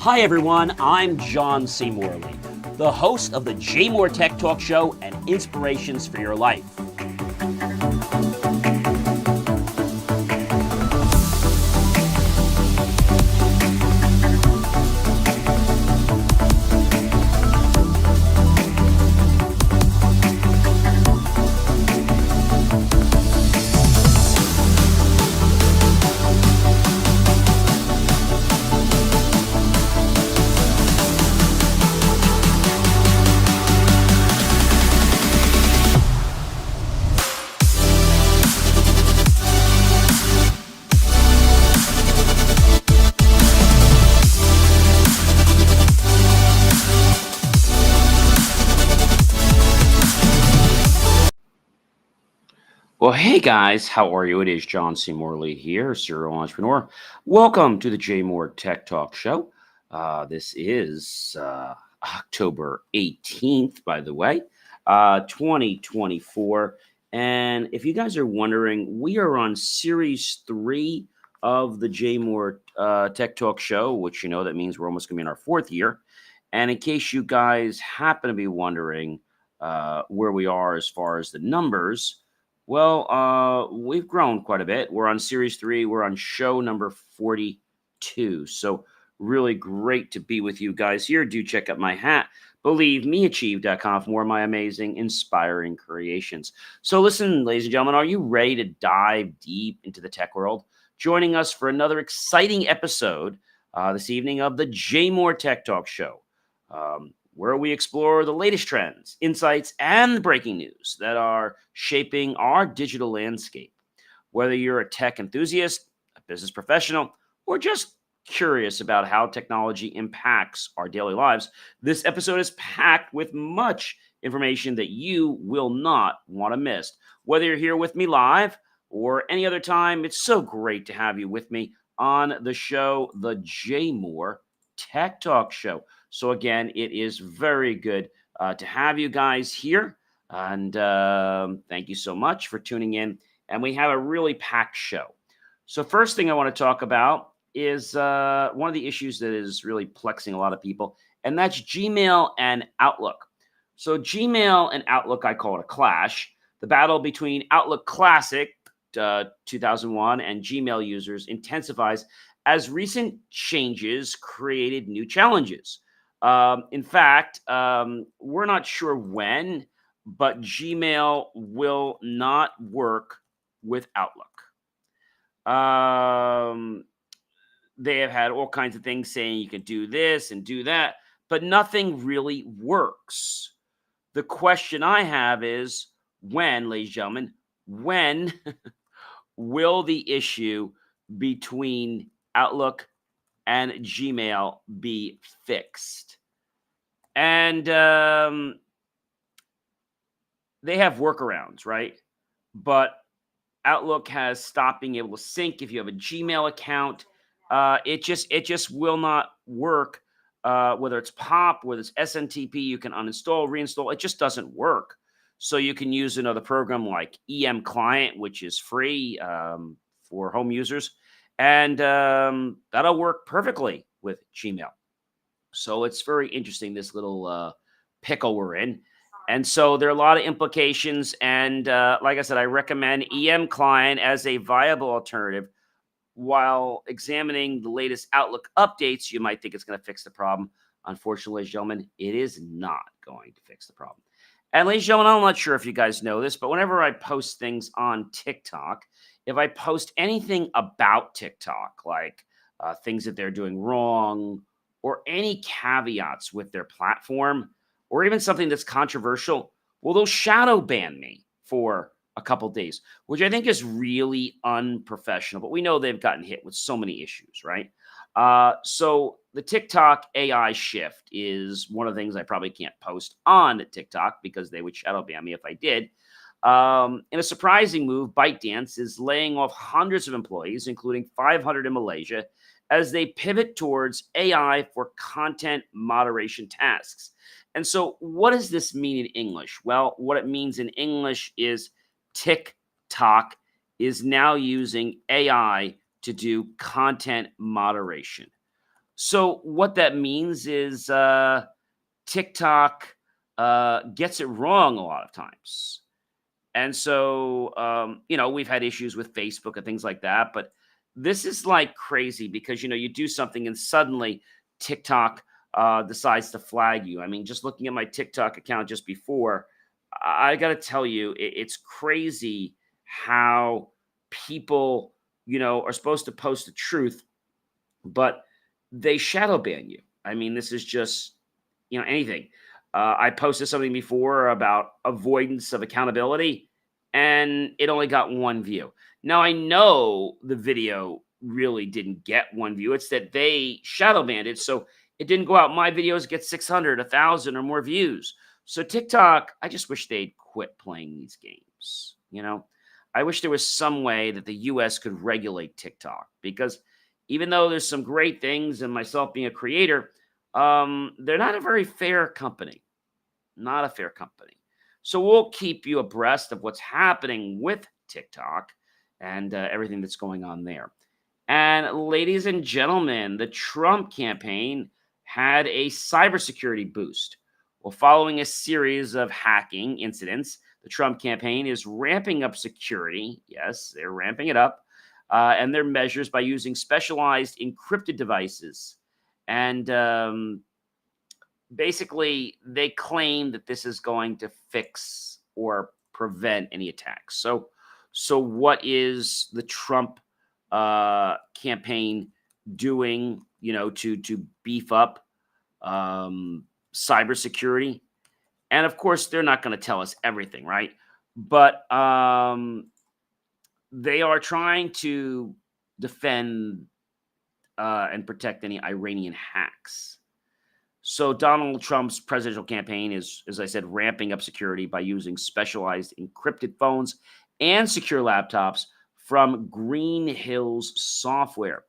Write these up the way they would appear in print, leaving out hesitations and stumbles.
Hi everyone, I'm John C. Morley, the host of the JMOR Tech Talk Show and Inspirations for Your Life. Well, hey guys, how are you? It is John C. Morley here, serial entrepreneur. Welcome to the JMOR Tech Talk Show. This is October 18th, by the way, 2024. And if you guys are wondering, we are on Series 3 of the JMOR Tech Talk Show, which you know that means we're almost going to be in our fourth year. And in case you guys happen to be wondering where we are as far as the numbers, well, we've grown quite a bit. We're on Series 3. We're on show number 42. So really great to be with you guys here. Do check out my hat, believemeachieve.com for more of my amazing, inspiring creations. So listen, ladies and gentlemen, are you ready to dive deep into the tech world? Joining us for another exciting episode this evening of the JMOR Tech Talk Show. Where we explore the latest trends, insights, and breaking news that are shaping our digital landscape. Whether you're a tech enthusiast, a business professional, or just curious about how technology impacts our daily lives, this episode is packed with much information that you will not want to miss. Whether you're here with me live or any other time, it's so great to have you with me on the show, the JMOR Tech Talk Show. So again, it is very good to have you guys here. And thank you so much for tuning in. And we have a really packed show. So first thing I want to talk about is one of the issues that is really plexing a lot of people, and that's Gmail and Outlook. So Gmail and Outlook, I call it a clash. The battle between Outlook Classic 2001 and Gmail users intensifies as recent changes created new challenges. In fact, we're not sure when, but Gmail will not work with Outlook. They have had all kinds of things saying you can do this and do that, but nothing really works. The question I have is when, ladies and gentlemen, when will the issue between Outlook and Gmail be fixed? And they have workarounds, right? But Outlook has stopped being able to sync if you have a Gmail account. It just will not work. Whether it's POP, whether it's SNTP, you can uninstall, reinstall. It just doesn't work. So you can use another program like EM Client, which is free for home users. And that'll work perfectly with Gmail. So it's very interesting, this little pickle we're in. And so there are a lot of implications. And like I said, I recommend EM Client as a viable alternative. While examining the latest Outlook updates, you might think it's going to fix the problem. Unfortunately, ladies and gentlemen, it is not going to fix the problem. And ladies and gentlemen, I'm not sure if you guys know this, but whenever I post things on TikTok, if I post anything about TikTok, like things that they're doing wrong, or any caveats with their platform, or even something that's controversial, well, they'll shadow ban me for a couple days, which I think is really unprofessional. But we know they've gotten hit with so many issues, right? So the TikTok AI shift is one of the things I probably can't post on TikTok because they would shadow ban me if I did. In a surprising move, ByteDance is laying off hundreds of employees, including 500 in Malaysia, as they pivot towards AI for content moderation tasks. And so what does this mean in English? Well, what it means in English is TikTok is now using AI to do content moderation. So what that means is TikTok gets it wrong a lot of times. And so, we've had issues with Facebook and things like that, but this is like crazy because, you do something and suddenly TikTok decides to flag you. I mean, just looking at my TikTok account just before, I got to tell you, it's crazy how people, are supposed to post the truth, but they shadow ban you. I mean, this is just, anything. I posted something before about avoidance of accountability, and it only got one view. Now, I know the video really didn't get one view. It's that they shadow banned it. So it didn't go out. My videos get 600, 1,000 or more views. So TikTok, I just wish they'd quit playing these games. I wish there was some way that the US could regulate TikTok because even though there's some great things and myself being a creator, they're not a very fair company. Not a fair company. So we'll keep you abreast of what's happening with TikTok and everything that's going on there. And ladies and gentlemen, the Trump campaign had a cybersecurity boost. Well, following a series of hacking incidents, the Trump campaign is ramping up security. Yes, they're ramping it up. And their measures by using specialized encrypted devices. And basically, they claim that this is going to fix or prevent any attacks. So what is the Trump campaign doing, to beef up cybersecurity? And of course, they're not going to tell us everything, right? But they are trying to defend and protect any Iranian hacks. So Donald Trump's presidential campaign is, as I said, ramping up security by using specialized encrypted phones and secure laptops from Green Hills Software.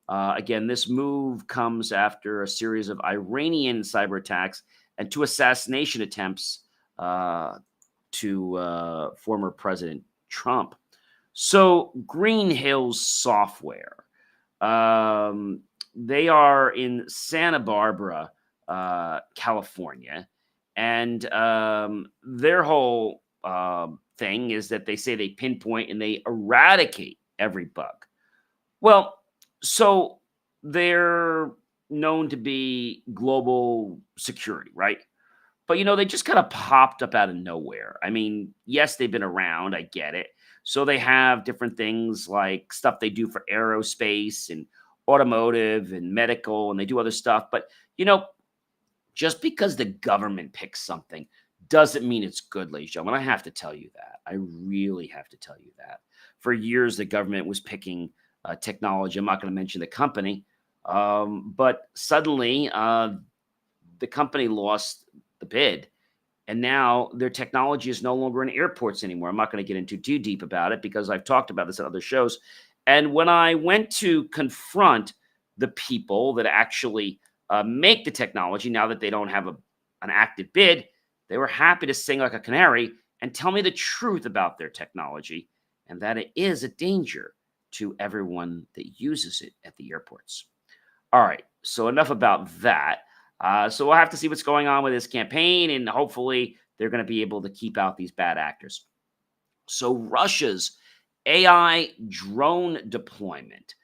Again, this move comes after a series of Iranian cyber attacks and 2 assassination attempts to former President Trump. So Green Hills Software, they are in Santa Barbara, California, and their whole thing is that they say they pinpoint and they eradicate every bug. Well, so they're known to be global security, right? But they just kind of popped up out of nowhere. I mean, yes, they've been around. I get it. So they have different things like stuff they do for aerospace and automotive and medical, and they do other stuff. But just because the government picks something doesn't mean it's good, ladies and gentlemen. I have to tell you that. I really have to tell you that. For years, the government was picking technology. I'm not going to mention the company, but suddenly the company lost the bid, and now their technology is no longer in airports anymore. I'm not going to get into too deep about it because I've talked about this at other shows. And when I went to confront the people that actually make the technology, now that they don't have an active bid, they were happy to sing like a canary and tell me the truth about their technology and that it is a danger to everyone that uses it at the airports. All right, so enough about that. So we'll have to see what's going on with this campaign, and hopefully they're going to be able to keep out these bad actors. So Russia's AI drone deployment.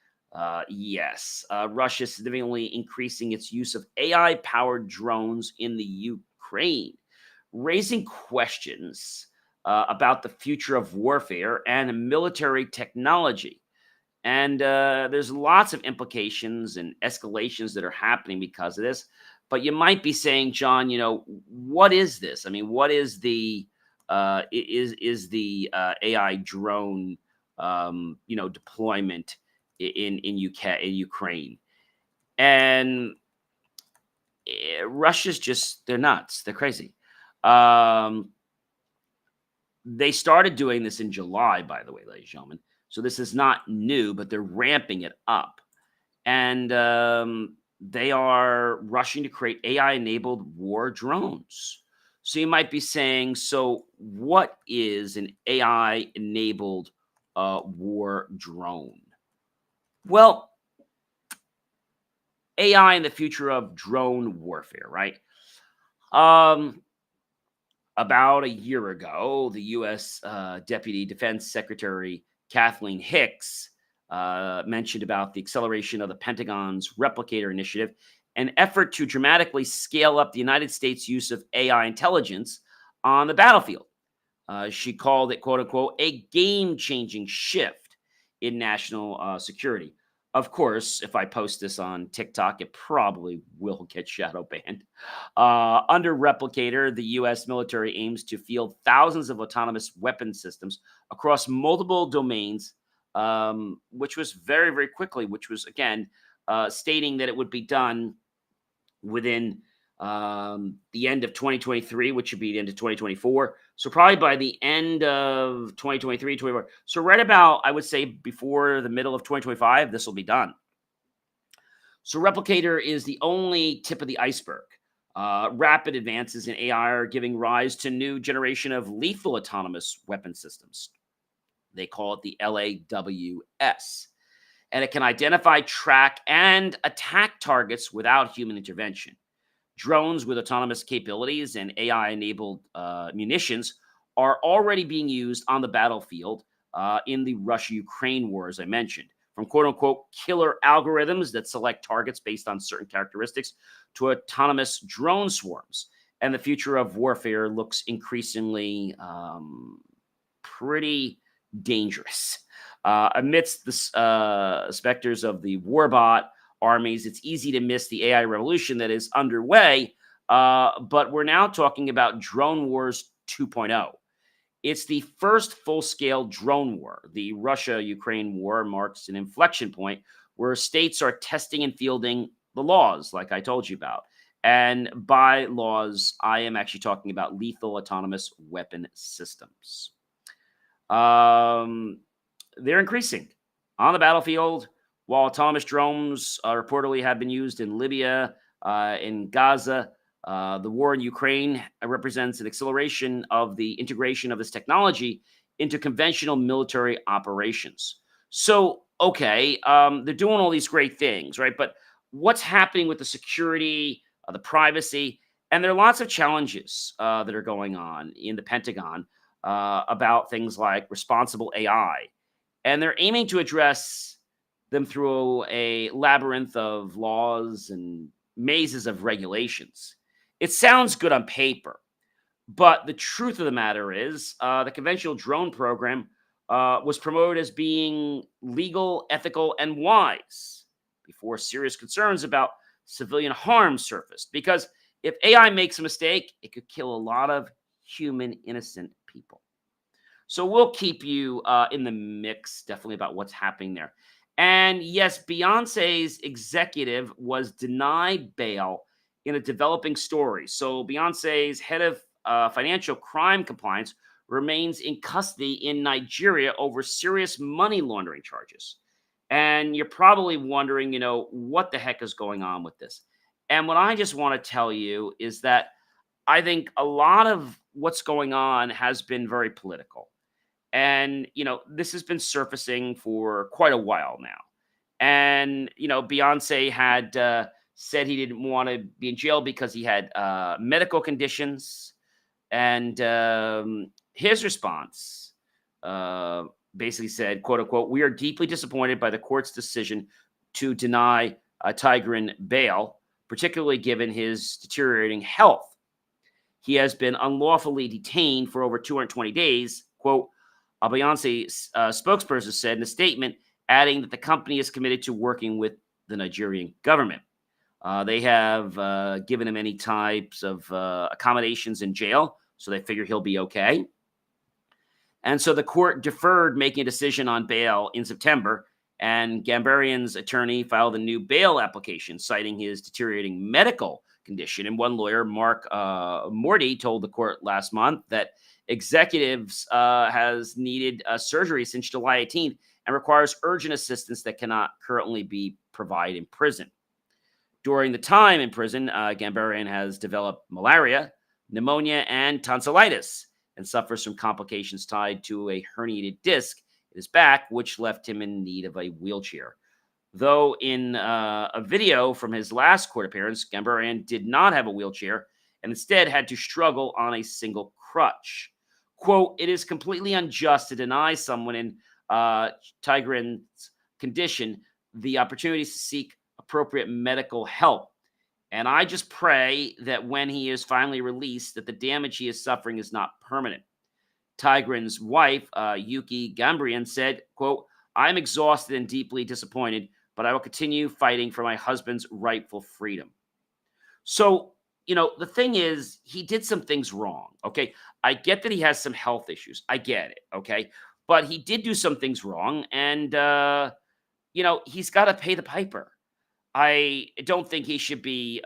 Yes, Russia is significantly increasing its use of AI-powered drones in the Ukraine, raising questions about the future of warfare and military technology. And there's lots of implications and escalations that are happening because of this. But you might be saying, John, what is this? I mean, what is the the AI drone deployment in Ukraine? And Russia's just, they're nuts. They're crazy. They started doing this in July, by the way, ladies and gentlemen. So this is not new, but they're ramping it up. And they are rushing to create AI-enabled war drones. So you might be saying, so what is an AI-enabled war drone? Well, AI and the future of drone warfare, right? Um, about a year ago, the U.S. Deputy Defense Secretary Kathleen Hicks mentioned about the acceleration of the Pentagon's Replicator initiative, an effort to dramatically scale up the United States' use of AI intelligence on the battlefield. She called it, quote unquote, a game changing shift in national security. Of course, if I post this on TikTok, it probably will get shadow banned. Under Replicator, the U.S. military aims to field thousands of autonomous weapon systems across multiple domains, which was very, very quickly, which was, again, stating that it would be done within the end of 2023, which should be the end of 2024. So probably by the end of 2023, 24. So right about, I would say, before the middle of 2025, this will be done. So Replicator is the only tip of the iceberg. Rapid advances in AI are giving rise to new generation of lethal autonomous weapon systems. They call it the LAWS. And it can identify, track, and attack targets without human intervention. Drones with autonomous capabilities and AI-enabled munitions are already being used on the battlefield in the Russia-Ukraine war, as I mentioned. From quote-unquote killer algorithms that select targets based on certain characteristics to autonomous drone swarms. And the future of warfare looks increasingly pretty dangerous. Amidst the specters of the warbot armies, it's easy to miss the AI revolution that is underway, but we're now talking about Drone Wars 2.0. It's the first full-scale drone war. The Russia-Ukraine war marks an inflection point where states are testing and fielding the laws, like I told you about. And by laws, I am actually talking about lethal autonomous weapon systems. They're increasing on the battlefield. While autonomous drones reportedly have been used in Libya, in Gaza, the war in Ukraine represents an acceleration of the integration of this technology into conventional military operations. So, okay, they're doing all these great things, right? But what's happening with the security, the privacy, and there are lots of challenges that are going on in the Pentagon about things like responsible AI. And they're aiming to address them through a labyrinth of laws and mazes of regulations. It sounds good on paper, but the truth of the matter is the conventional drone program was promoted as being legal, ethical, and wise before serious concerns about civilian harm surfaced. Because if AI makes a mistake, it could kill a lot of human innocent people. So we'll keep you in the mix, definitely, about what's happening there. And yes, Beyonce's executive was denied bail in a developing story. So Beyonce's head of financial crime compliance remains in custody in Nigeria over serious money laundering charges. And you're probably wondering, what the heck is going on with this? And what I just want to tell you is that I think a lot of what's going on has been very political. And, this has been surfacing for quite a while now. And, Beyonce had said he didn't want to be in jail because he had medical conditions. And his response basically said, quote unquote, "We are deeply disappointed by the court's decision to deny Tigran bail, particularly given his deteriorating health. He has been unlawfully detained for over 220 days, quote." A Beyonce spokesperson said in a statement, adding that the company is committed to working with the Nigerian government. They have given him any types of accommodations in jail, so they figure he'll be okay. And so the court deferred making a decision on bail in September, and Gambarian's attorney filed a new bail application, citing his deteriorating medical condition. And one lawyer, Mark Morty, told the court last month that executives has needed surgery since July 18th and requires urgent assistance that cannot currently be provided in prison. During the time in prison, Gambarian has developed malaria, pneumonia, and tonsillitis, and suffers from complications tied to a herniated disc in his back, which left him in need of a wheelchair. Though in a video from his last court appearance, Gambaryan did not have a wheelchair and instead had to struggle on a single crutch. Quote, "It is completely unjust to deny someone in Tigran's condition the opportunity to seek appropriate medical help. And I just pray that when he is finally released, that the damage he is suffering is not permanent." Tigran's wife, Yuki Gambrian, said, quote, "I'm exhausted and deeply disappointed, but I will continue fighting for my husband's rightful freedom." So, the thing is, he did some things wrong. Okay. I get that he has some health issues. I get it. Okay. But he did do some things wrong. And, he's got to pay the piper. I don't think he should be,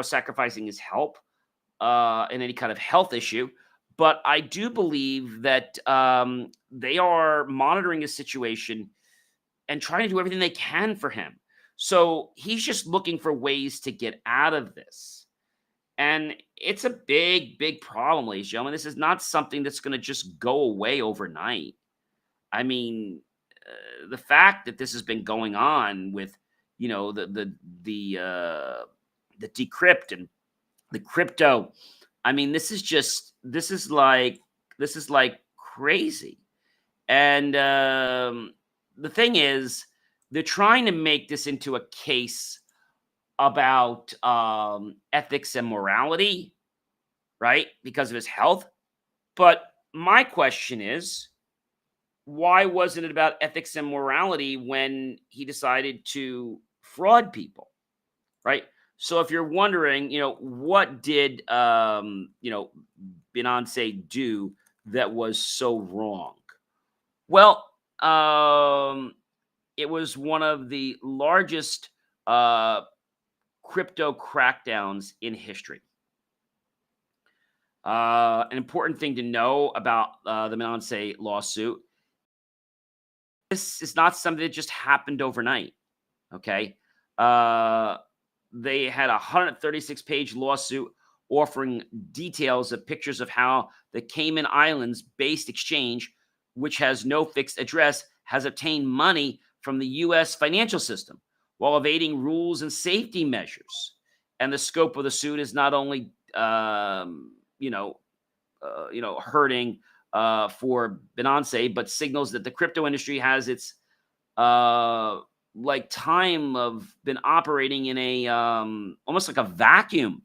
sacrificing his health in any kind of health issue. But I do believe that they are monitoring his situation and trying to do everything they can for him. So he's just looking for ways to get out of this. And it's a big, big problem, ladies and gentlemen. This is not something that's going to just go away overnight. I mean, the fact that this has been going on with, the decrypt and the crypto. I mean, this is like crazy. And the thing is, they're trying to make this into a case about ethics and morality, right? Because of his health. But my question is, why wasn't it about ethics and morality when he decided to fraud people, right? So if you're wondering, what did Binance do that was so wrong? Well, it was one of the largest crypto crackdowns in history. An important thing to know about the Binance lawsuit: this is not something that just happened overnight. Okay, they had a 136-page lawsuit offering details of pictures of how the Cayman Islands-based exchange, which has no fixed address, has obtained money from the U.S. financial system while evading rules and safety measures. And the scope of the suit is not only, hurting for Binance, but signals that the crypto industry has its time of been operating in a almost like a vacuum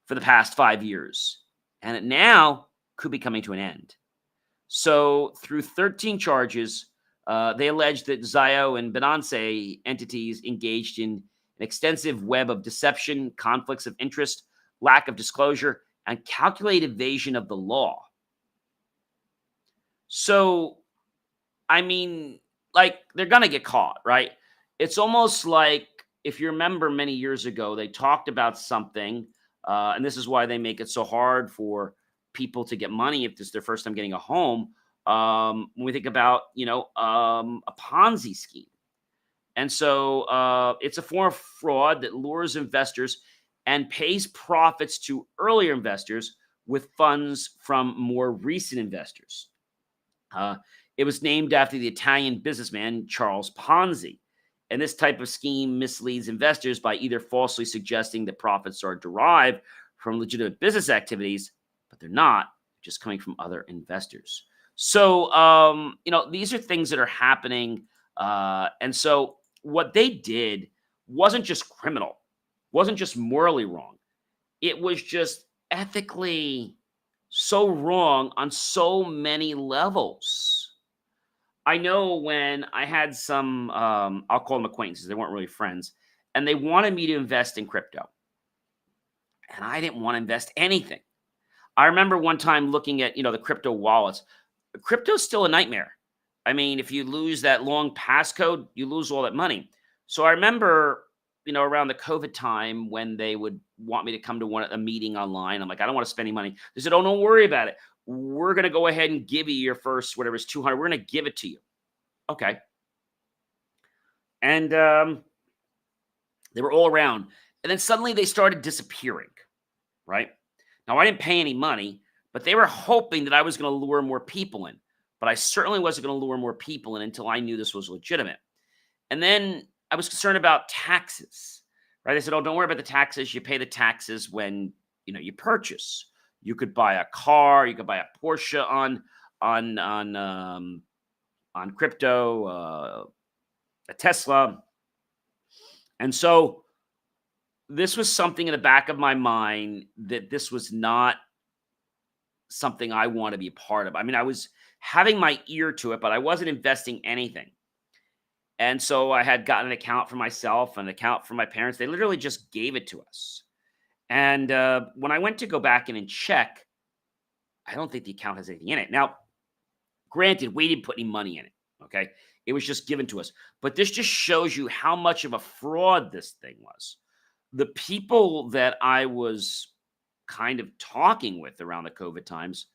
for the past 5 years, and it now could be coming to an end. So through 13 charges, they allege that Zio and Binance entities engaged in an extensive web of deception, conflicts of interest, lack of disclosure, and calculated evasion of the law. So, I mean, they're going to get caught, right? It's almost like, if you remember many years ago, they talked about something, and this is why they make it so hard for people to get money if this is their first time getting a home. When we think about, a Ponzi scheme. And so it's a form of fraud that lures investors and pays profits to earlier investors with funds from more recent investors. It was named after the Italian businessman Charles Ponzi. And this type of scheme misleads investors by either falsely suggesting that profits are derived from legitimate business activities, but they're not, just coming from other investors. So, these are things that are happening. And so what they did wasn't just criminal, wasn't just morally wrong. It was just ethically so wrong on so many levels. I know when I had some, I'll call them acquaintances, they weren't really friends, and they wanted me to invest in crypto. And I didn't want to invest anything. I remember one time looking at, the crypto wallets. Crypto's still a nightmare. I mean, if you lose that long passcode, you lose all that money. So I remember, around the COVID time when they would want me to come to a meeting online. I'm like, I don't want to spend any money. They said, oh, don't worry about it. We're going to go ahead and give you your first, whatever is 200. We're going to give it to you. Okay. And they were all around. And then suddenly they started disappearing, right? Now, I didn't pay any money, but they were hoping that I was going to lure more people in. But I certainly wasn't going to lure more people in until I knew this was legitimate. And then I was concerned about taxes, right? They said, "Oh, don't worry about the taxes. You pay the taxes when you purchase. You could buy a car, you could buy a Porsche on on um, on crypto, a Tesla." And so this was something in the back of my mind that this was not something I want to be a part of. I mean, I was having my ear to it, but I wasn't investing anything. And so I had gotten an account for myself, an account for my parents. They literally just gave it to us. And when I went to go back in and check, I don't think the account has anything in it. Now, granted, we didn't put any money in it. Okay. It was just given to us. But this just shows you how much of a fraud this thing was. The people that I was kind of talking with around the COVID times,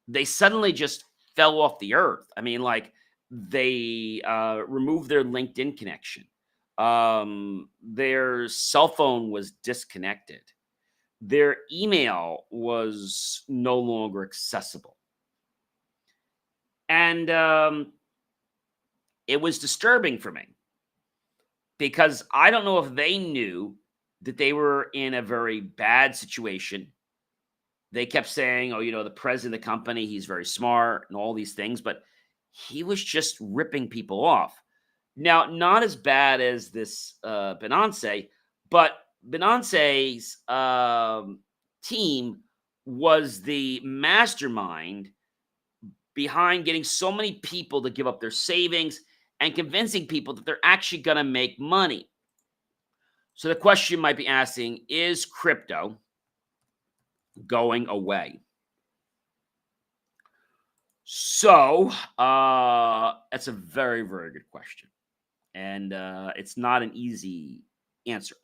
they suddenly just fell off the earth. I mean, like they removed their LinkedIn connection. Their cell phone was disconnected. Their email was no longer accessible. And it was disturbing for me because I don't know if they knew that they were in a very bad situation. They kept saying, "Oh, the president of the company, he's very smart and all these things," but he was just ripping people off. Now, not as bad as this Binance, but Binance's team was the mastermind behind getting so many people to give up their savings and convincing people that they're actually going to make money. So the question you might be asking, is crypto going away? So that's a very, very good question. And it's not an easy answer.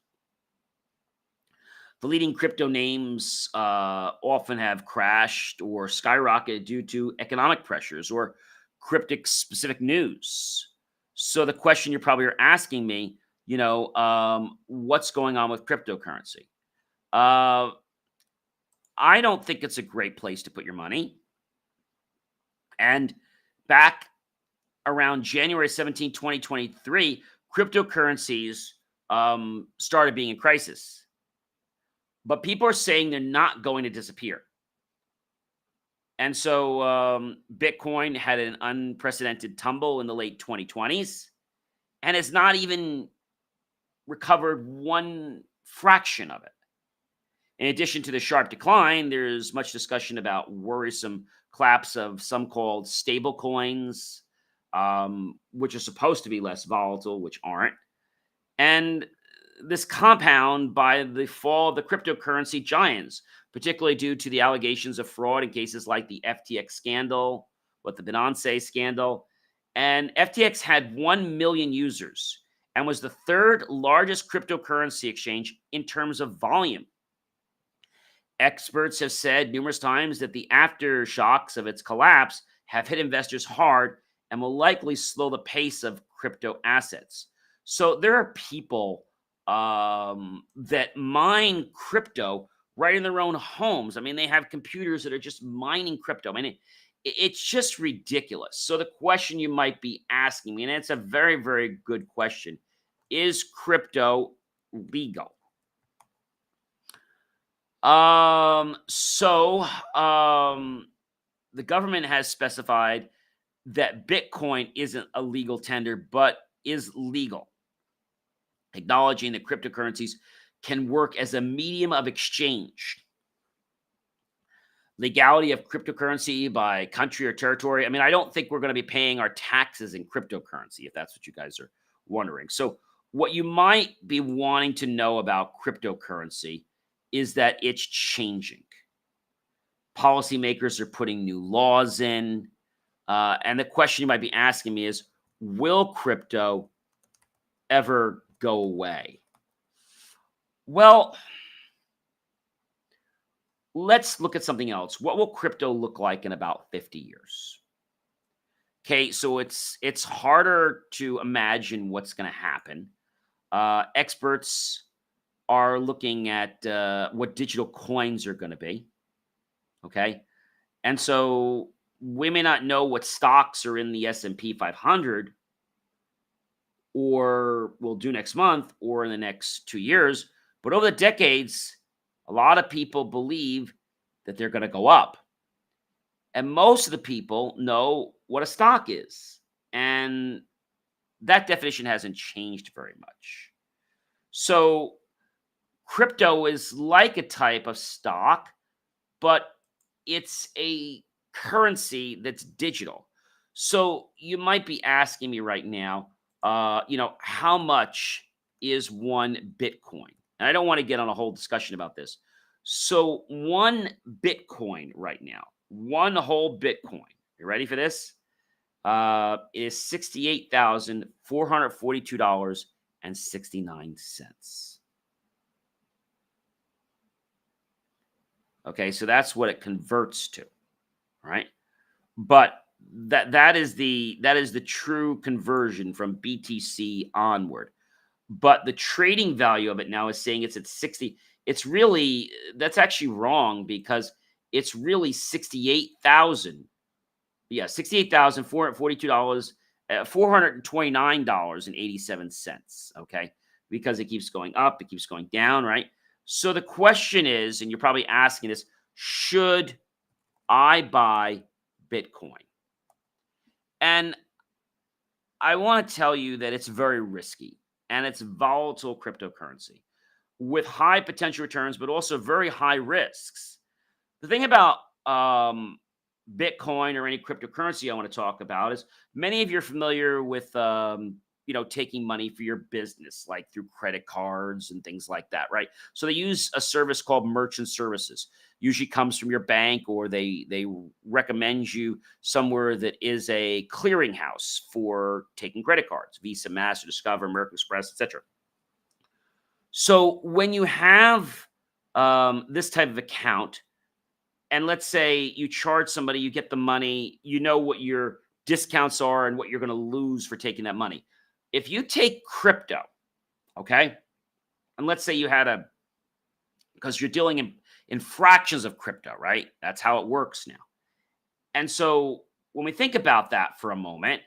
The leading crypto names often have crashed or skyrocketed due to economic pressures or cryptic specific news. So the question you're probably asking me, what's going on with cryptocurrency? I don't think it's a great place to put your money. And back around January 17, 2023, cryptocurrencies started being in crisis. But people are saying they're not going to disappear. And so Bitcoin had an unprecedented tumble in the late 2020s and has not even recovered one fraction of it. In addition to the sharp decline, there's much discussion about worrisome collapse of some called stable coins, which are supposed to be less volatile, which aren't. And this compound by the fall of the cryptocurrency giants, particularly due to the allegations of fraud in cases like the FTX scandal, the Binance scandal. And FTX had 1 million users and was the third largest cryptocurrency exchange in terms of volume. Experts have said numerous times that the aftershocks of its collapse have hit investors hard and will likely slow the pace of crypto assets. So there are people that mine crypto right in their own homes. I mean, they have computers that are just mining crypto. I mean, it's just ridiculous. So the question you might be asking me, and it's a very, very good question, is crypto legal? The government has specified that Bitcoin isn't a legal tender, but is legal, acknowledging that cryptocurrencies can work as a medium of exchange. Legality of cryptocurrency by country or territory. I mean, I don't think we're going to be paying our taxes in cryptocurrency, if that's what you guys are wondering. So what you might be wanting to know about cryptocurrency is that it's changing. Policymakers are putting new laws in. And the question you might be asking me is, will crypto ever go away? Well, let's look at something else. What will crypto look like in about 50 years? Okay, so it's harder to imagine what's going to happen. Experts are looking at what digital coins are going to be. Okay, and so we may not know what stocks are in the S&P 500. or will do next month or in the next 2 years. But over the decades, a lot of people believe that they're going to go up. And most of the people know what a stock is. And that definition hasn't changed very much. So crypto is like a type of stock, but it's a currency that's digital. So you might be asking me right now, how much is one Bitcoin? And I don't want to get on a whole discussion about this. So one Bitcoin right now, one whole Bitcoin, you ready for this? Is $68,442.69. Okay, so that's what it converts to, right? But that is the true conversion from BTC onward. But the trading value of it now is saying it's at 60. It's really, that's actually wrong, because it's really 68,000. Yeah, $68,442, $429.87. Okay, because it keeps going up, it keeps going down, right? So the question is, and you're probably asking this, should I buy Bitcoin? And I want to tell you that it's very risky, and it's volatile cryptocurrency with high potential returns, but also very high risks. The thing about Bitcoin or any cryptocurrency I want to talk about is, many of you are familiar with taking money for your business, like through credit cards and things like that, right? So they use a service called merchant services. Usually comes from your bank, or they recommend you somewhere that is a clearinghouse for taking credit cards: Visa, Master, Discover, American Express, etc. So when you have this type of account, and let's say you charge somebody, you get the money, you know what your discounts are and what you're going to lose for taking that money. If you take crypto, okay, and let's say you had because you're dealing in fractions of crypto, right? That's how it works now. And so when we think about that for a moment,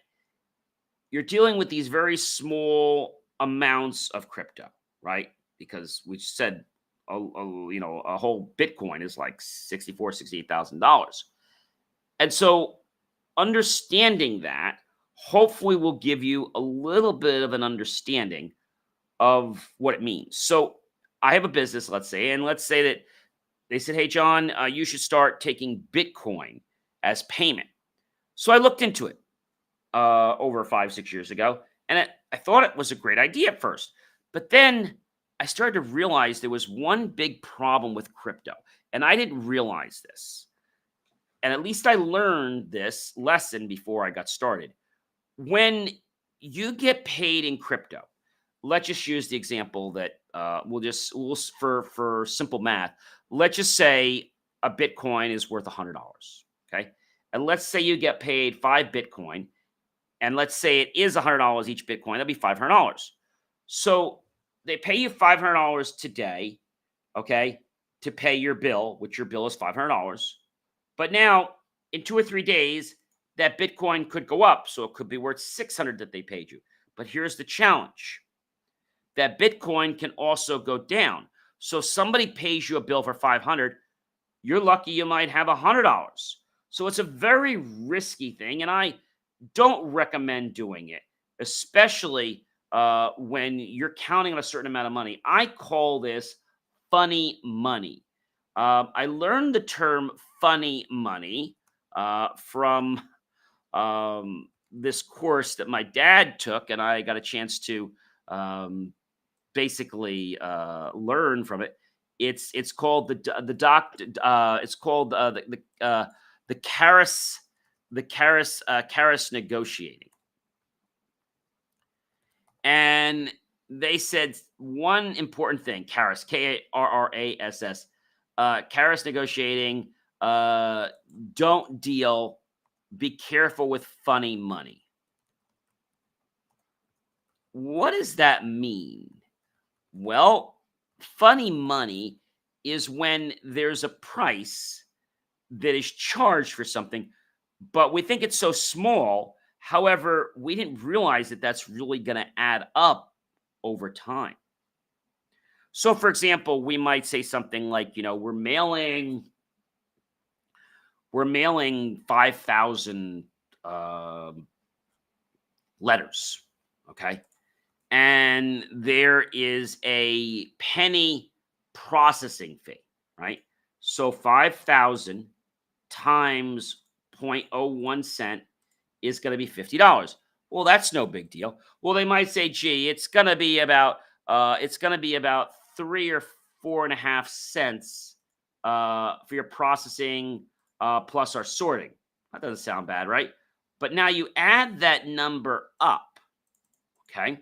you're dealing with these very small amounts of crypto, right? Because we said a whole Bitcoin is like $68,000. And so understanding that hopefully will give you a little bit of an understanding of what it means. So I have a business, let's say, and let's say that they said, hey, John, you should start taking Bitcoin as payment. So I looked into it over 5-6 years ago, and I thought it was a great idea at first. But then I started to realize there was one big problem with crypto, and I didn't realize this. And at least I learned this lesson before I got started. When you get paid in crypto, let's just use the example that for simple math, let's just say a Bitcoin is worth $100, okay? And let's say you get paid 5 Bitcoin, and let's say it is $100 each Bitcoin, that'd be $500. So they pay you $500 today, okay, to pay your bill, which your bill is $500. But now, in 2 or 3 days, that Bitcoin could go up, so it could be worth $600 that they paid you. But here's the challenge. That Bitcoin can also go down. So somebody pays you a bill for $500, you're lucky you might have $100. So it's a very risky thing, and I don't recommend doing it, especially when you're counting on a certain amount of money. I call this funny money. I learned the term funny money from this course that my dad took, and I got a chance to basically learn from it. It's called the Karras negotiating. And they said one important thing: Karras, Karrass, Karras negotiating. Don't deal. Be careful with funny money. What does that mean? Well, funny money is when there's a price that is charged for something, but we think it's so small However, we didn't realize that that's really going to add up over time. So, for example, we might say something like, we're mailing 5,000 letters, okay? And there is a penny processing fee, right? So 5,000 times 0.01 cent is going to be $50. Well, that's no big deal. Well, they might say, gee, it's going to be about 3 or 4.5 cents for your processing plus our sorting. That doesn't sound bad, right? But now you add that number up, okay?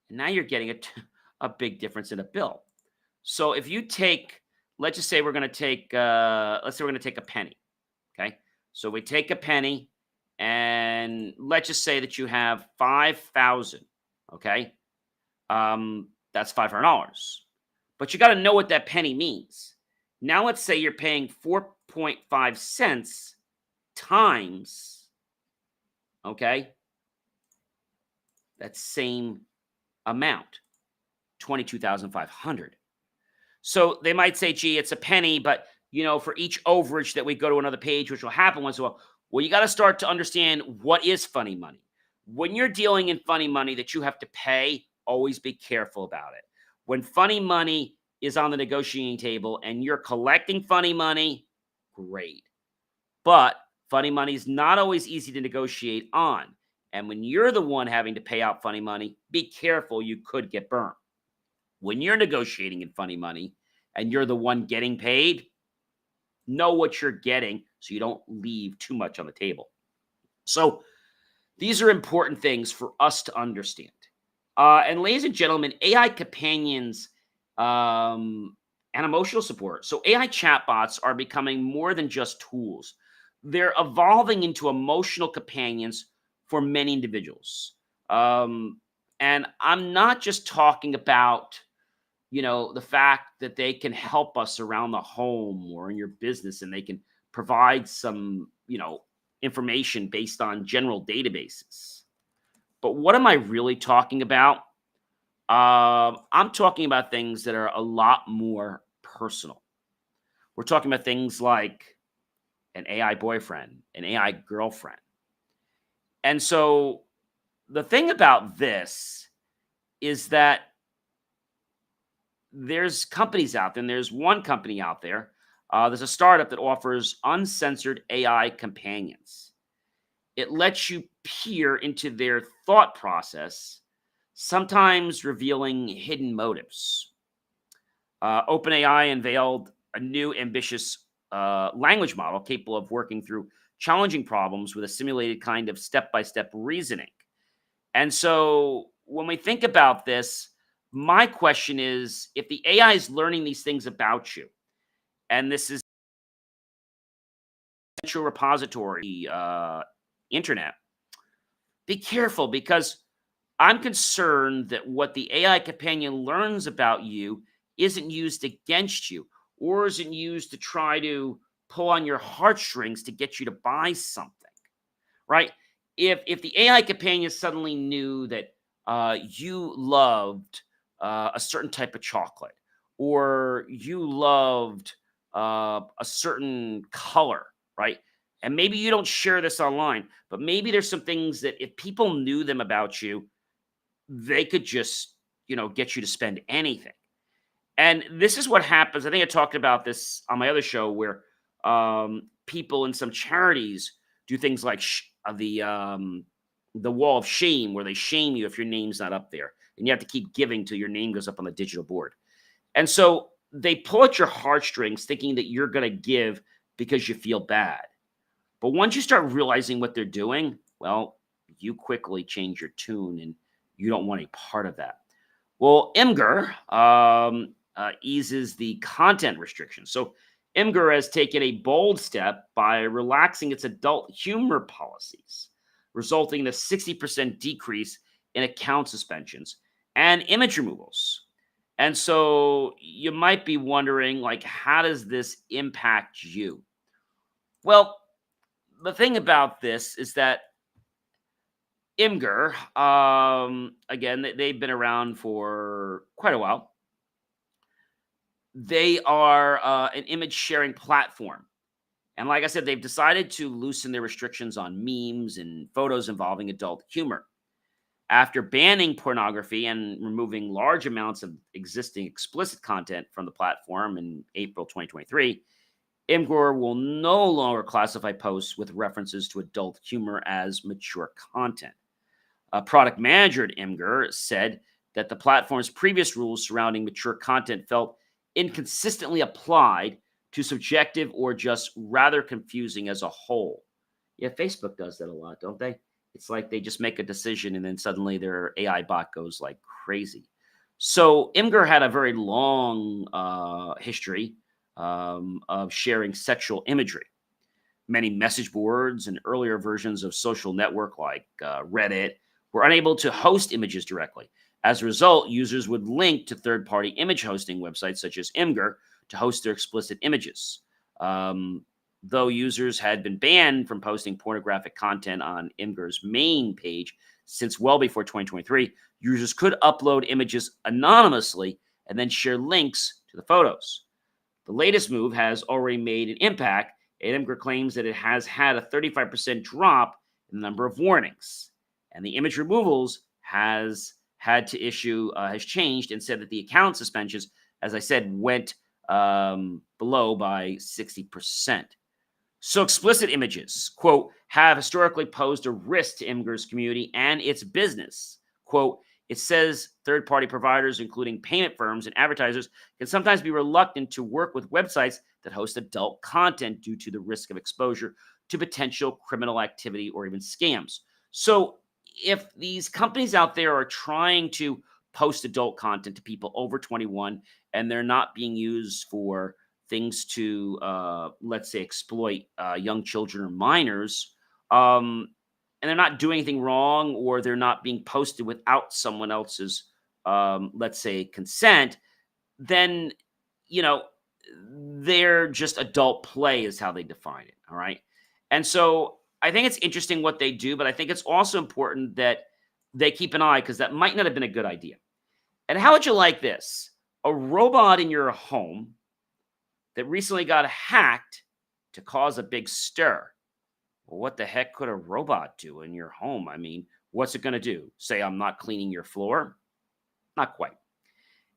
And now you're getting a big difference in a bill. So if you take, let's just say we're going to take, let's say we're going to take a penny, okay? So we take a penny, and let's just say that you have 5,000, okay? That's $500. But you got to know what that penny means. Now let's say you're paying 4.5 cents times, okay, that same amount, 22,500. So they might say, gee, it's a penny, but for each overage that we go to another page, which will happen once in a while, well, you got to start to understand what is funny money. When you're dealing in funny money that you have to pay, always be careful about it. When funny money is on the negotiating table and you're collecting funny money, great. But funny money is not always easy to negotiate on. And when you're the one having to pay out funny money, be careful, you could get burned. When you're negotiating in funny money and you're the one getting paid, know what you're getting so you don't leave too much on the table. So these are important things for us to understand. And ladies and gentlemen, AI companions and emotional support. So AI chatbots are becoming more than just tools. They're evolving into emotional companions for many individuals. And I'm not just talking about, the fact that they can help us around the home or in your business, and they can provide some, information based on general databases. But what am I really talking about? I'm talking about things that are a lot more personal. We're talking about things like an AI boyfriend, an AI girlfriend. And so the thing about this is that there's companies out there, and there's one company out there. There's a startup that offers uncensored AI companions. It lets you peer into their thought process, sometimes revealing hidden motives. OpenAI unveiled a new ambitious language model capable of working through challenging problems with a simulated kind of step-by-step reasoning. And so when we think about this, my question is, if the AI is learning these things about you, and this is a central repository, internet, be careful, because I'm concerned that what the AI companion learns about you isn't used against you, or isn't used to try to pull on your heartstrings to get you to buy something, right? If the AI companion suddenly knew that you loved a certain type of chocolate, or you loved a certain color, right? And maybe you don't share this online, but maybe there's some things that if people knew them about you, they could just, get you to spend anything. And this is what happens. I think I talked about this on my other show, where people in some charities do things like the wall of shame, where they shame you if your name's not up there, and you have to keep giving till your name goes up on the digital board. And so they pull at your heartstrings, thinking that you're going to give because you feel bad. But once you start realizing what they're doing, well, you quickly change your tune, and you don't want any part of that. Well, Imgur eases the content restrictions. So Imgur has taken a bold step by relaxing its adult humor policies, resulting in a 60% decrease in account suspensions and image removals. And so you might be wondering, like, how does this impact you? Well, the thing about this is that Imgur, again, they've been around for quite a while. They are an image sharing platform. And like I said, they've decided to loosen their restrictions on memes and photos involving adult humor. After banning pornography and removing large amounts of existing explicit content from the platform in April 2023, Imgur will no longer classify posts with references to adult humor as mature content. A product manager at Imgur said that the platform's previous rules surrounding mature content felt inconsistently applied to subjective or just rather confusing as a whole. Yeah, Facebook does that a lot, don't they? It's like they just make a decision and then suddenly their AI bot goes like crazy. So Imgur had a very long history of sharing sexual imagery. Many message boards and earlier versions of social network like Reddit were unable to host images directly. As a result, users would link to third-party image hosting websites such as Imgur to host their explicit images. Though users had been banned from posting pornographic content on Imgur's main page since well before 2023, users could upload images anonymously and then share links to the photos. The latest move has already made an impact, and Imgur claims that it has had a 35% drop in the number of warnings. And the image removals has changed and said that the account suspensions, as I said, went below by 60%. So explicit images, quote, have historically posed a risk to Imgur's community and its business. Quote, it says third-party providers, including payment firms and advertisers, can sometimes be reluctant to work with websites that host adult content due to the risk of exposure to potential criminal activity or even scams. So if these companies out there are trying to post adult content to people over 21 and they're not being used for things to, let's say, exploit young children or minors, and they're not doing anything wrong, or they're not being posted without someone else's, let's say, consent, then, they're just adult play is how they define it. All right. And so I think it's interesting what they do, but I think it's also important that they keep an eye because that might not have been a good idea. And how would you like this? A robot in your home that recently got hacked to cause a big stir. Well, what the heck could a robot do in your home? I mean, what's it going to do? Say, I'm not cleaning your floor? Not quite.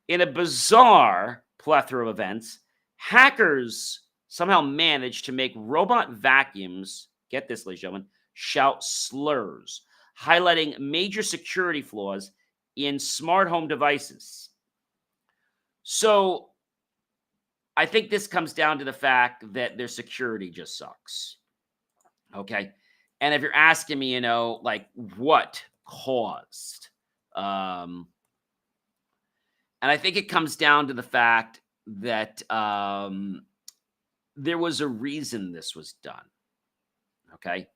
In a bizarre plethora of events, hackers somehow managed to make robot vacuums, get this, ladies and gentlemen, shout slurs, highlighting major security flaws in smart home devices. So I think this comes down to the fact that their security just sucks. Okay. And if you're asking me, like what caused, and I think it comes down to the fact that there was a reason this was done. Okay.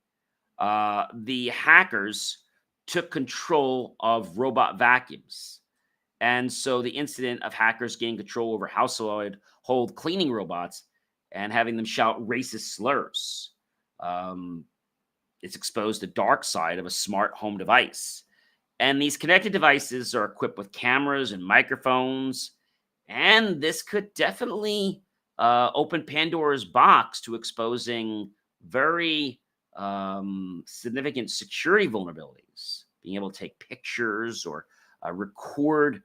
The hackers took control of robot vacuums. And so the incident of hackers gaining control over household cleaning robots and having them shout racist slurs. It's exposed the dark side of a smart home device. And these connected devices are equipped with cameras and microphones. And this could definitely open Pandora's box to exposing very significant security vulnerabilities. Being able to take pictures or record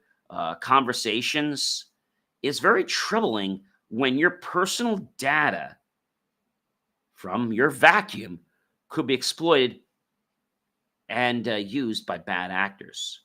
conversations is very troubling when your personal data from your vacuum could be exploited and used by bad actors.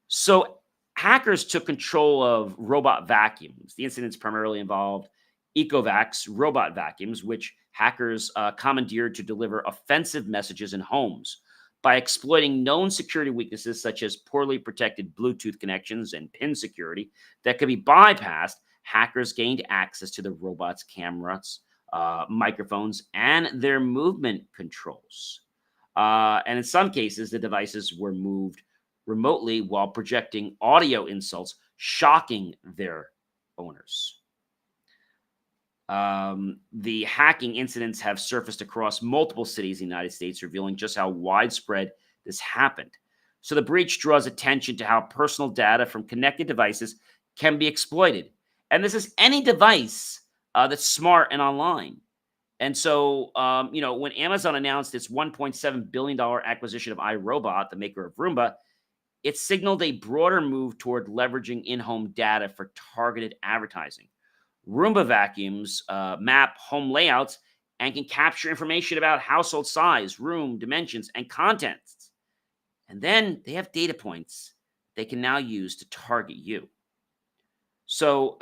So hackers took control of robot vacuums. The incidents primarily involved Ecovac's robot vacuums, which hackers commandeered to deliver offensive messages in homes. By exploiting known security weaknesses such as poorly protected Bluetooth connections and PIN security that could be bypassed, hackers gained access to the robot's cameras, microphones, and their movement controls. And in some cases, the devices were moved remotely while projecting audio insults, shocking their owners. The hacking incidents have surfaced across multiple cities in the United States, revealing just how widespread this happened. So the breach draws attention to how personal data from connected devices can be exploited. And this is any device that's smart and online. And so, when Amazon announced its $1.7 billion acquisition of iRobot, the maker of Roomba, it signaled a broader move toward leveraging in-home data for targeted advertising. Roomba vacuums map home layouts and can capture information about household size, room, dimensions, and contents. And then they have data points they can now use to target you. So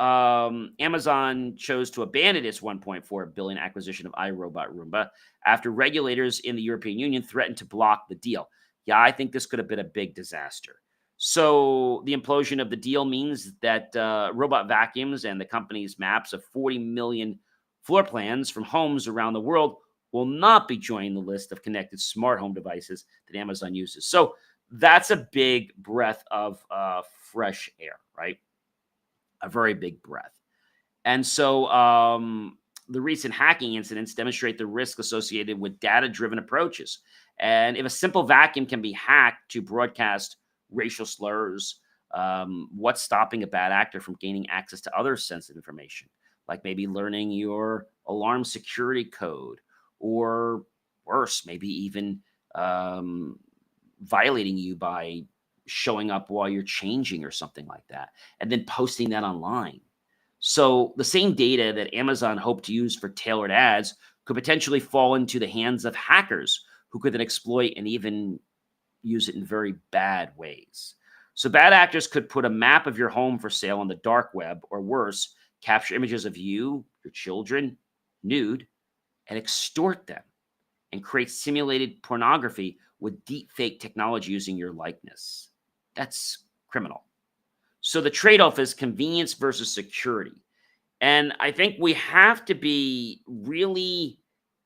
Amazon chose to abandon its $1.4 billion acquisition of iRobot Roomba after regulators in the European Union threatened to block the deal. Yeah, I think this could have been a big disaster. So the implosion of the deal means that robot vacuums and the company's maps of 40 million floor plans from homes around the world will not be joining the list of connected smart home devices that Amazon uses. So that's a big breath of fresh air, right? A very big breath. And so the recent hacking incidents demonstrate the risk associated with data-driven approaches. And if a simple vacuum can be hacked to broadcast racial slurs, what's stopping a bad actor from gaining access to other sensitive information, like maybe learning your alarm security code, or worse, maybe even violating you by showing up while you're changing or something like that, and then posting that online. So the same data that Amazon hoped to use for tailored ads could potentially fall into the hands of hackers who could then exploit and even use it in very bad ways. So bad actors could put a map of your home for sale on the dark web, or worse, capture images of you, your children, nude, and extort them and create simulated pornography with deep fake technology using your likeness. That's criminal. So the trade-off is convenience versus security. And I think we have to be really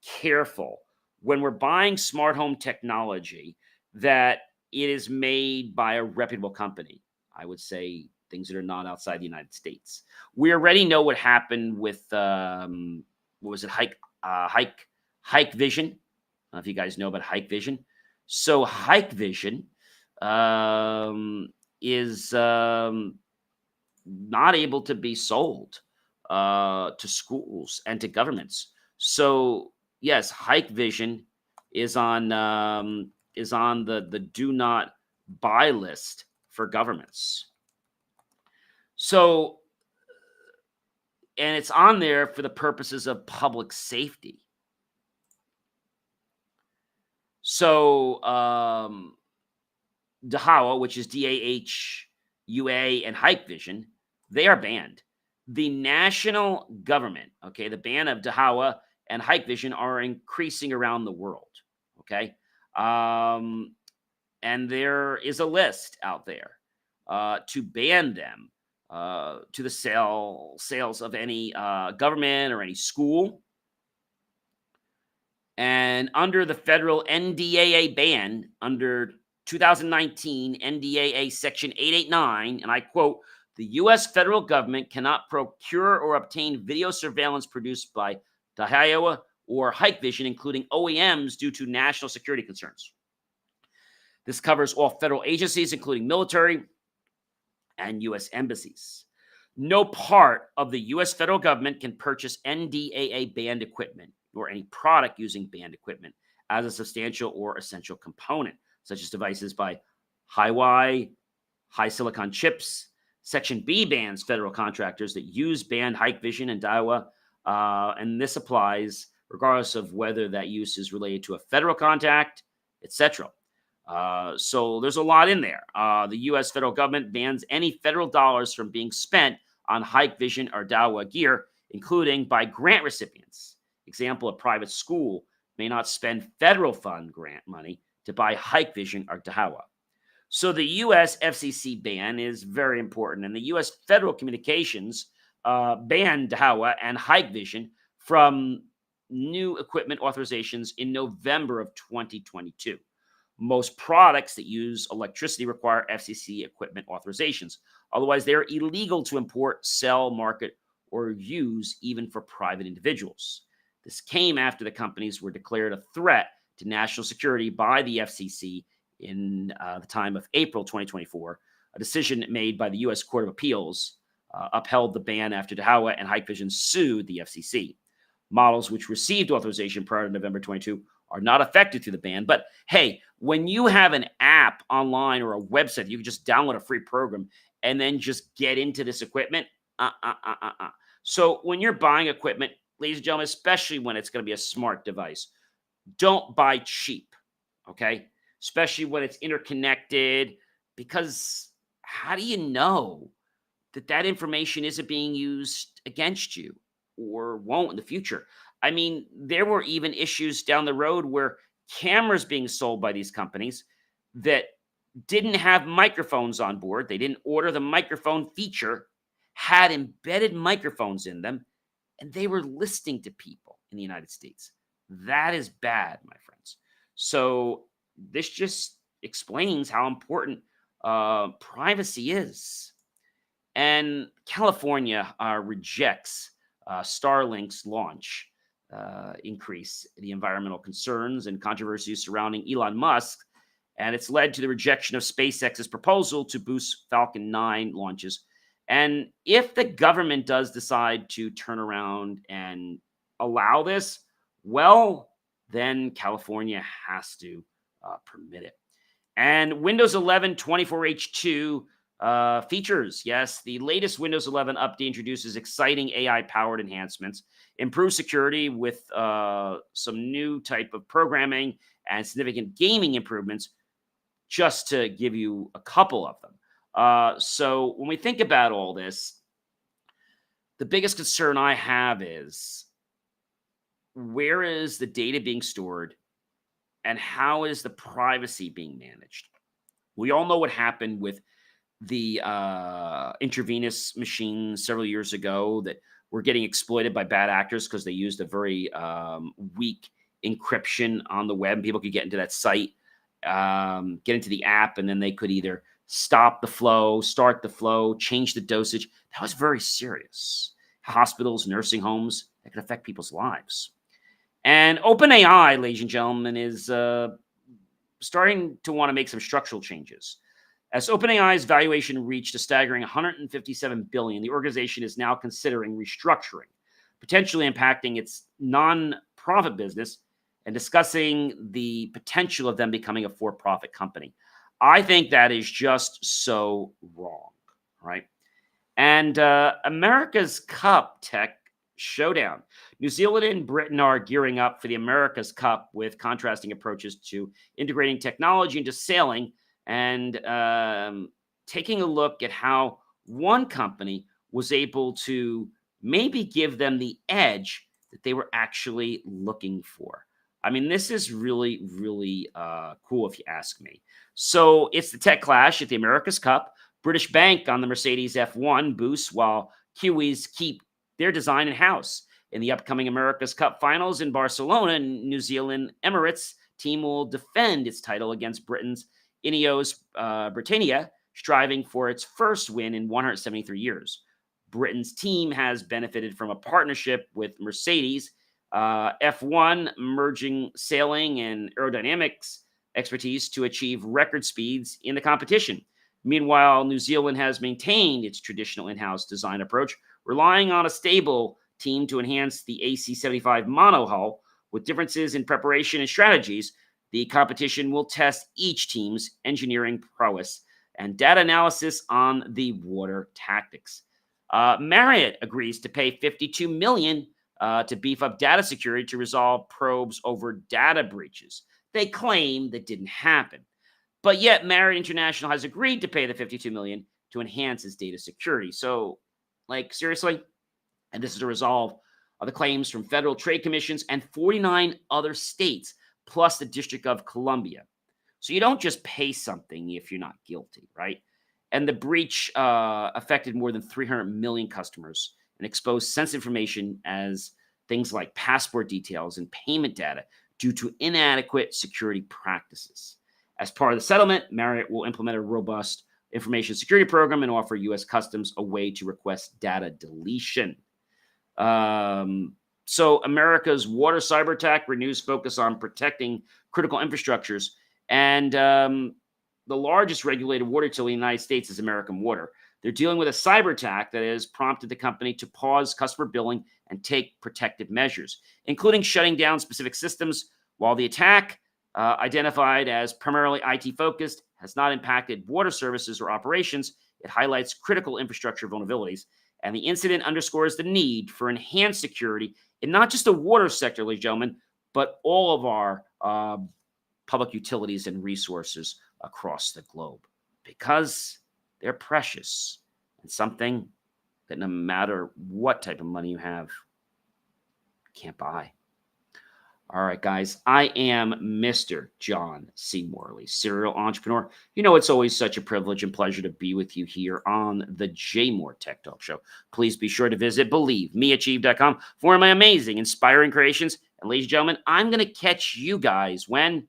careful when we're buying smart home technology that it is made by a reputable company. I would say things that are not outside the United States. We already know what happened with what was it, Hike Vision. I don't know if you guys know about Hike Vision. So Hike Vision is not able to be sold to schools and to governments. So yes, Hike Vision is on the do not buy list for governments. So, and it's on there for the purposes of public safety. So Dahua, which is DAHUA, and Hike Vision, they are banned. The national government, okay, the ban of Dahua and Hike Vision are increasing around the world, okay? And there is a list out there to ban them to the sales of any government or any school. And under the federal NDAA ban, under 2019 NDAA Section 889, and I quote, the U.S. federal government cannot procure or obtain video surveillance produced by Dahua or Hike Vision, including OEMs, due to national security concerns. This covers all federal agencies, including military and U.S. embassies. No part of the U.S. federal government can purchase NDAA banned equipment or any product using banned equipment as a substantial or essential component, such as devices by high silicon chips. Section B bans federal contractors that use banned Hike Vision and Dahua, and this applies regardless of whether that use is related to a federal contract, etc. So there's a lot in there. The U.S. federal government bans any federal dollars from being spent on Hike Vision or Dahua gear, including by grant recipients. Example, a private school may not spend federal fund grant money to buy Hike Vision or Dahua. So the U.S. FCC ban is very important, and the U.S. Federal Communications banned Dahua and Hike Vision from new equipment authorizations in November of 2022. Most products that use electricity require FCC equipment authorizations. Otherwise, they're illegal to import, sell, market, or use even for private individuals. This came after the companies were declared a threat to national security by the FCC in the time of April 2024, a decision made by the U.S. Court of Appeals upheld the ban after Dahua and Hikvision sued the FCC. Models which received authorization prior to November 22 are not affected through the ban. But hey, when you have an app online or a website, you can just download a free program and then just get into this equipment. So when you're buying equipment, ladies and gentlemen, especially when it's going to be a smart device, don't buy cheap, okay? Especially when it's interconnected, because how do you know that that information isn't being used against you or won't in the future? I mean, there were even issues down the road where cameras being sold by these companies that didn't have microphones on board, they didn't order the microphone feature, had embedded microphones in them, and they were listening to people in the United States. That is bad, my friends. So this just explains how important privacy is. And California rejects Starlink's launch increase the environmental concerns and controversies surrounding Elon Musk, and it's led to the rejection of SpaceX's proposal to boost Falcon 9 launches. And if the government does decide to turn around and allow this, well, then California has to permit it. And Windows 11 24H2 features. Yes, the latest Windows 11 update introduces exciting AI-powered enhancements, improves security with some new type of programming, and significant gaming improvements, just to give you a couple of them. So when we think about all this, the biggest concern I have is, where is the data being stored and how is the privacy being managed? We all know what happened with the intravenous machines several years ago that were getting exploited by bad actors because they used a very weak encryption on the web. People could get into that site, get into the app, and then they could either stop the flow, start the flow, change the dosage. That was very serious. Hospitals, nursing homes, that could affect people's lives. And OpenAI, ladies and gentlemen, is starting to want to make some structural changes. As OpenAI's valuation reached a staggering $157 billion, the organization is now considering restructuring, potentially impacting its non-profit business and discussing the potential of them becoming a for-profit company. I think that is just so wrong, right? And America's Cup tech Showdown. New Zealand and Britain are gearing up for the America's Cup with contrasting approaches to integrating technology into sailing and taking a look at how one company was able to maybe give them the edge that they were actually looking for. I mean, this is really, really cool if you ask me. So it's the tech clash at the America's Cup. British Bank on the Mercedes F1 boosts while Kiwis keep their design in-house. In the upcoming America's Cup finals in Barcelona, New Zealand Emirates team will defend its title against Britain's Ineos Britannia, striving for its first win in 173 years. Britain's team has benefited from a partnership with Mercedes, F1 merging sailing and aerodynamics expertise to achieve record speeds in the competition. Meanwhile, New Zealand has maintained its traditional in-house design approach, relying on a stable team to enhance the AC-75 monohull. With differences in preparation and strategies, the competition will test each team's engineering prowess and data analysis on the water tactics. Marriott agrees to pay $52 million to beef up data security to resolve probes over data breaches. They claim that didn't happen. But yet, Marriott International has agreed to pay the $52 million to enhance its data security. So, like, seriously? And this is a resolve of the claims from federal trade commissions and 49 other states, plus the District of Columbia. So you don't just pay something if you're not guilty, right? And the breach affected more than 300 million customers and exposed sensitive information as things like passport details and payment data due to inadequate security practices. As part of the settlement, Marriott will implement a robust information security program and offer U.S. Customs a way to request data deletion. So America's water cyber attack renews focus on protecting critical infrastructures And the largest regulated water utility in the United States is American Water. They're dealing with a cyber attack that has prompted the company to pause customer billing and take protective measures, including shutting down specific systems. While the attack, identified as primarily IT focused, has not impacted water services or operations, it highlights critical infrastructure vulnerabilities. And the incident underscores the need for enhanced security in not just the water sector, ladies and gentlemen, but all of our public utilities and resources across the globe, because they're precious and something that no matter what type of money you have, can't buy. All right, guys, I am Mr. John C. Morley, serial entrepreneur. You know, it's always such a privilege and pleasure to be with you here on the JMOR Tech Talk Show. Please be sure to visit believemeachieve.com for my amazing, inspiring creations. And ladies and gentlemen, I'm going to catch you guys when?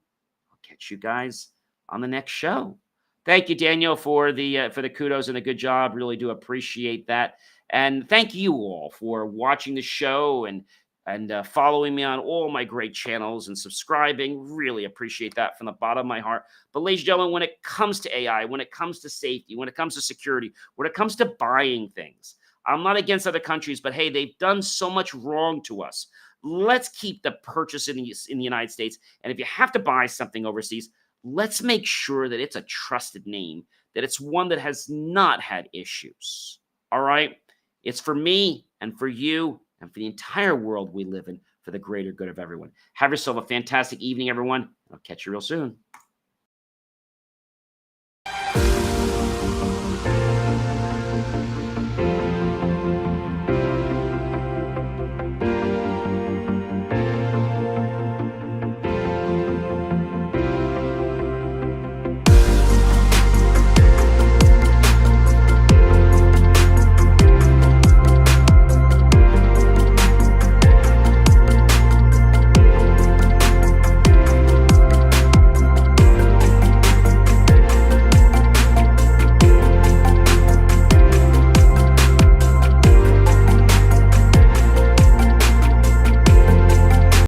I'll catch you guys on the next show. Thank you, Daniel, for the kudos and the good job. Really do appreciate that. And thank you all for watching the show and following me on all my great channels and subscribing. Really appreciate that from the bottom of my heart. But ladies and gentlemen, when it comes to AI, when it comes to safety, when it comes to security, when it comes to buying things, I'm not against other countries, but hey, they've done so much wrong to us. Let's keep the purchase in the United States. And if you have to buy something overseas, let's make sure that it's a trusted name, that it's one that has not had issues. All right? It's for me and for you and for the entire world we live in, for the greater good of everyone. Have yourself a fantastic evening, everyone. I'll catch you real soon.